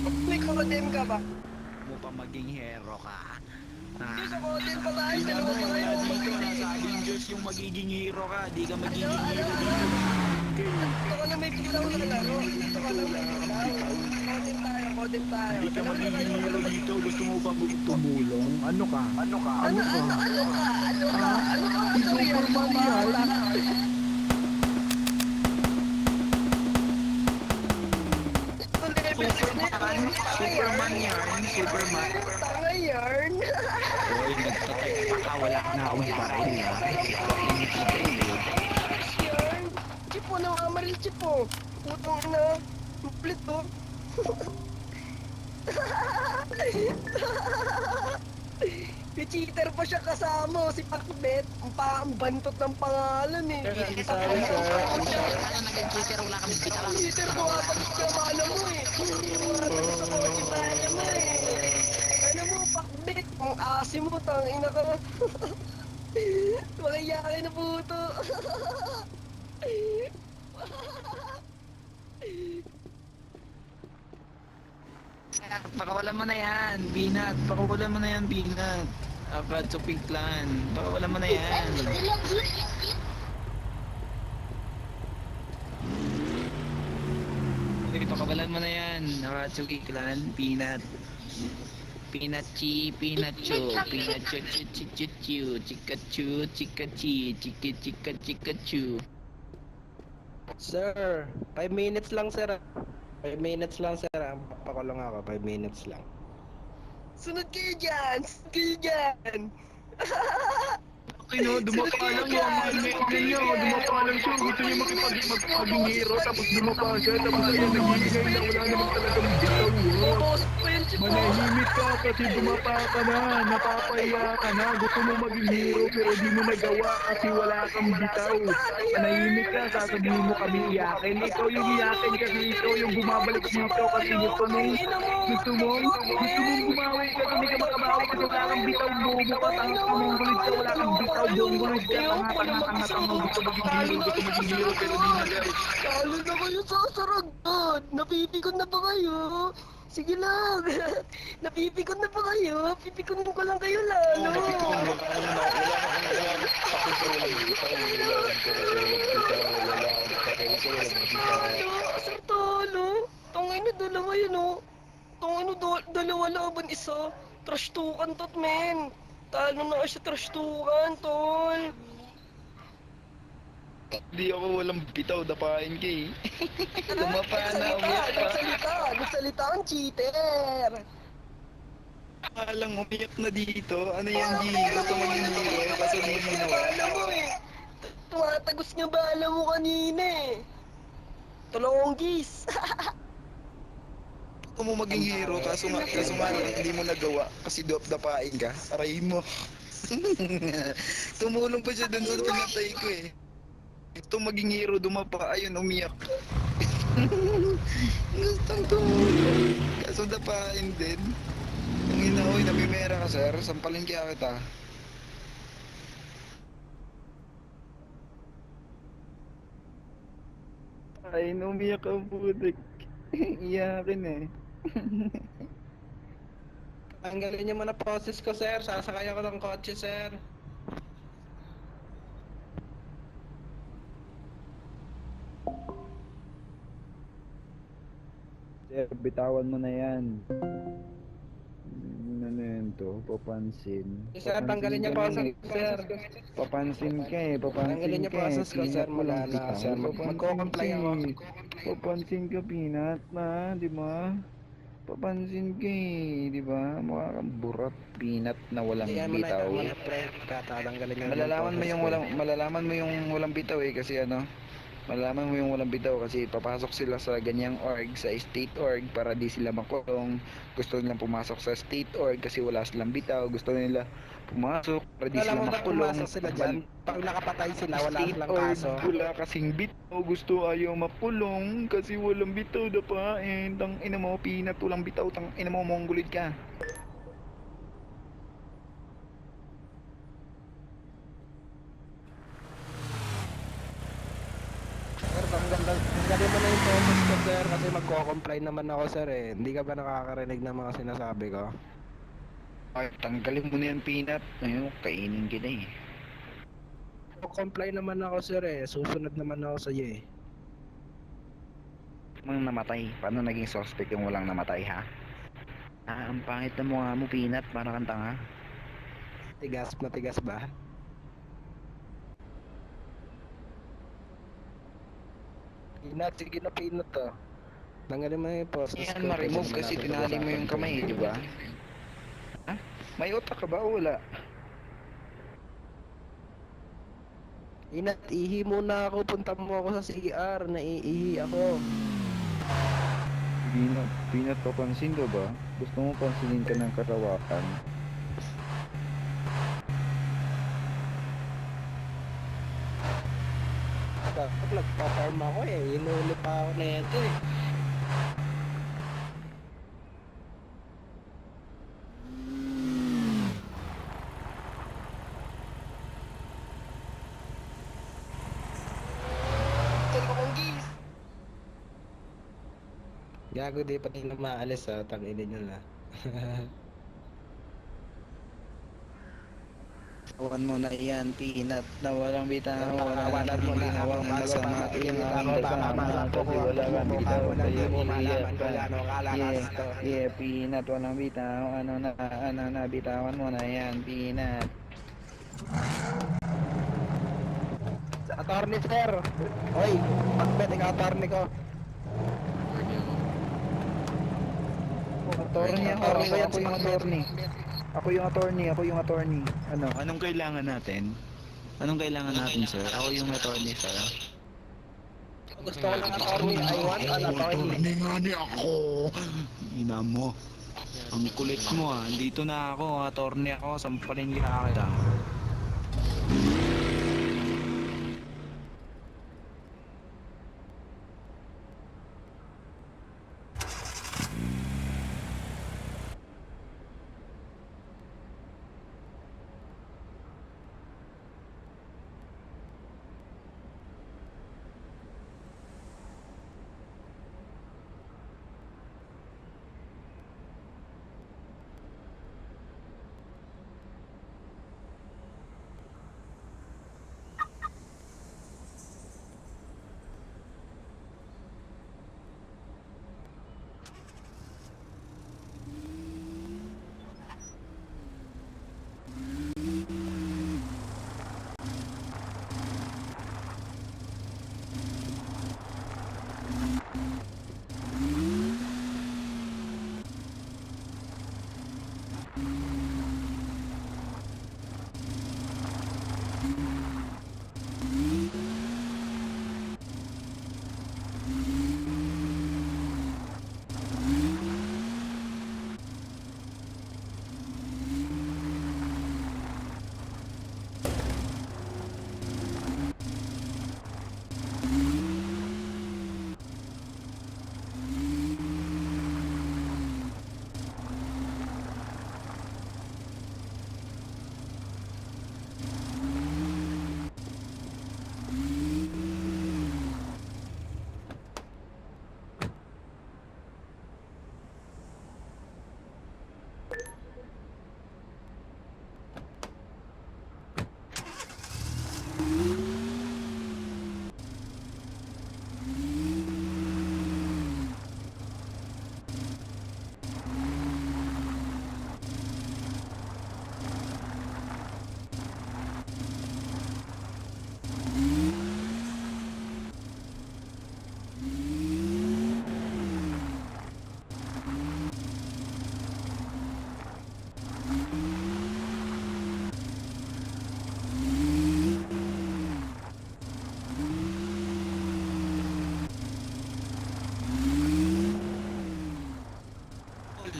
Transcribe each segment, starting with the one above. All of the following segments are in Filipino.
May kodem ka ba? Mo pa maging hero ka. Yung sa kodem pa tayo, Tingnan dalawa mo, pa kayo. wala dito. Nasabing Diyos yung magiging hero ka. Di ka magiging Ano, hero ano, dito. ano? Okay. Dito ka na may pilaw na laro. Dito ka na may pilaw. Kodem tayo, kodem tayo. Hindi ka Dalawa na magiging kayo, hero dalawa. dito. Gusto mo pa tumulong? Ano ka? Ano ka? Ano, Ano ka? ano, ano ka? Ano ka? Ha? Ano ka? Si Sorry, Superman yan. bata. Superman? Superman yan. Superman. Tanga yarn. Hoy, nagtatype pa ka. Wala na akong baril ha. Init na kayo. Yarn. Chipo na amaril chipo. Putong ina. Split to. May cheater pa siya kasama, si Pacbet. Ang bantot ng pangalan eh. Sorry, sir. Ano nag-cheater? Wala kang bitaw. Cheater ko nga tapos kamala mo eh. Tapos ako si Bala mo eh. Ano mo, Pacbet? Ang asim mo, tangina ka. Makaya kayo na puto. Pakawalan mo na yan, Binat. Pakawalan mo na yan, Binat. Akatsupi clan. Pakawalan mo na yan. Pakawalan mo na yan. Akatsupi clan, Binat. Pinachi, Pinacho, Pinacho, Chichu, Chikachu, Chikachi, Chikachu. Sir, 5 minutes lang sir. 5 minutes lang sir. Pakulong ako, 5 minutes lang. Sunod kayo dyan! Sunod kayo dyan! Okay no, dumapa lang yung niya, dumapa lang siya, gusto niya maging hero, tapos dumapa siya, tapos ayan, nag-iingay na, wala naman talagang bitaw, Boss pa yun si manahimik ka kasi dumapa ka na, napapahiya ka na, gusto mo maging hero, pero di mo nagawa kasi wala kang bitaw, manahimik ka, sasabihin mo kami iyakin, ikaw yung iyakin kasi ikaw yung bumabalik dito kasi gusto mong bumawi ka, hindi ka makabawi kasi wala kang bitaw, bobo ka, tanga ka, mongolid ka, wala kang bitaw, bonggolid ka, tanga, gusto maging hero, pero di nagawa. Talo na kayo sa saragan! Napipikon na ba kayo? Sige lang! Napipikon na ba kayo? Pipikonin ko lang kayo lalo! Sir Talo! Tangay na dalawa yun oh! Tangay na dalawa laban isa! Trash tukan tot men! Talo na siya trash tukan tol! Di ako walang bitaw, dapain ka eh. Dumapa na, umiyak pa. Nagsalita ang cheater! Alang umiyak na dito. Ano yan, G? Gusto maging hero kasi di mo ginawa. Bala mo eh! Tumatagos nga bala mo kanina eh! Tulonggis! Gusto mo maging hero kaso nga hindi mo nagawa kasi dapain ka. Arayin mo. Tumulong pa siya dun sa pinatay ko eh. Gusto maging hero, dumapa, ayun, umiyak. Gustong tumulong. Kaso dapain din. Ang inahoy, nabimera ka sir, sampalin kaya kita. Ay, umiyak ang putik. Iyakin eh. Tanggalin niyo muna process ko sir. Sasakay ako ng kotse sir. Sir, bitawan mo na yan. Ano yun to? Papansin. Sir, tanggalin niyo process ko sir. Papansin ka eh, Tanggalin niyo process ko sir. Wala na sir. Magko-comply ako. Papansin ka, Pinat, na, di ba? Papansin ka eh, di ba? Mukha kang burat, Pinat na walang Ayan mo na bitaw. yung mga pre. Tatanggalin niyo Malalaman mo yung walang bitaw eh, kasi ano, malalaman mo yung walang bitaw kasi papasok sila sa ganyang org, sa state org para di sila makulong. Gusto nilang pumasok sa state org kasi wala silang bitaw. Gusto nila pumasok para di Alam sila mo ba makulong. pumasok sila dyan? Pag nakapatay sila, wala State silang org, kaso. wala kasing bitaw. Gusto ayaw makulong kasi walang bitaw dapain. Tang ina mo, Pinat, walang bitaw. Tang ina mo, mongolid ka. Sir, tanggalin mo na yung process ko sir kasi magko-comply Nag-comply naman ako sir eh. Hindi ka ba nakakarinig ng mga sinasabi ko? Ay, tanggalin mo na yung peanut. Ayun, kainin kita eh. Nag-comply naman ako sir eh. Susunod naman ako sa'yo eh. Mang namatay. Paano naging suspect yung walang namatay ha? Ah, ang pangit na mukha mo, peanut. Para kang tanga. Matigas ba? Peanut, sige na peanut to. Tanggalin mo yung process Yan, ma-remove kasi tinali mo yung kamay, di ba? Ha? May utak ka ba o wala? Peanut, ihi muna ako. Punta mo ako sa CR. Naiihi ako. Peanut, papansin ka ba? Gusto mo pansinin ka ng karawakan? Dapat nagpa-farm ako eh. Hinuli pa ako na ito eh. Tol, kamanggis. Gago di pati na maalis ah. Tanginin nyo na. Tawan mo na yan, peanut, na walang bitaw, Pakawalan mo na ako bago masama papakainit ang ako. aking Baka kasama mamasok kasi ko ang wala kang mukha bitaw, mo na kaya di mo iiyak malaman ka. kung gaano kalakas to. Yeah, peanut, walang bitaw, ano na, bitawan mo na yan, peanut. Attorney sir! Hoy! Bakbet, ikaw attorney ko. Attorney ako yung attorney. Ako yung attorney. Ano? Anong kailangan natin? Anong kailangan natin, sir? Ako yung attorney, sir. Gusto ko ng attorney. I want an attorney. nga ni ako. Ina mo. Ang kulit mo ah. Dito na ako, attorney ako. Sampalin kita.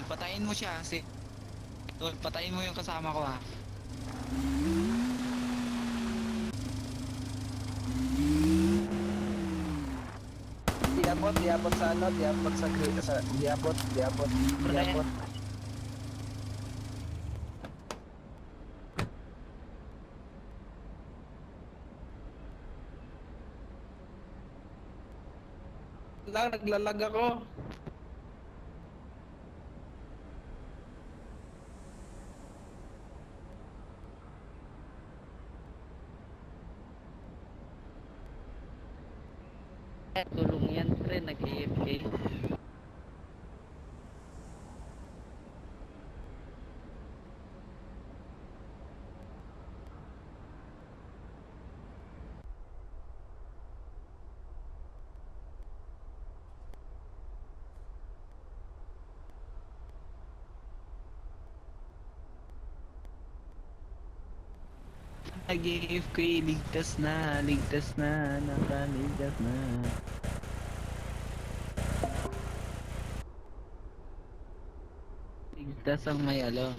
Patayin mo siya. Tol, patayin mo yung kasama ko ha. Diabot sa ano, diabot sa diabot. Lang, naglalag ako. Tulong yan, pre, nag-AFK. Nag-AFK, ligtas na, nakaligtas na. Ligtas ang may alam.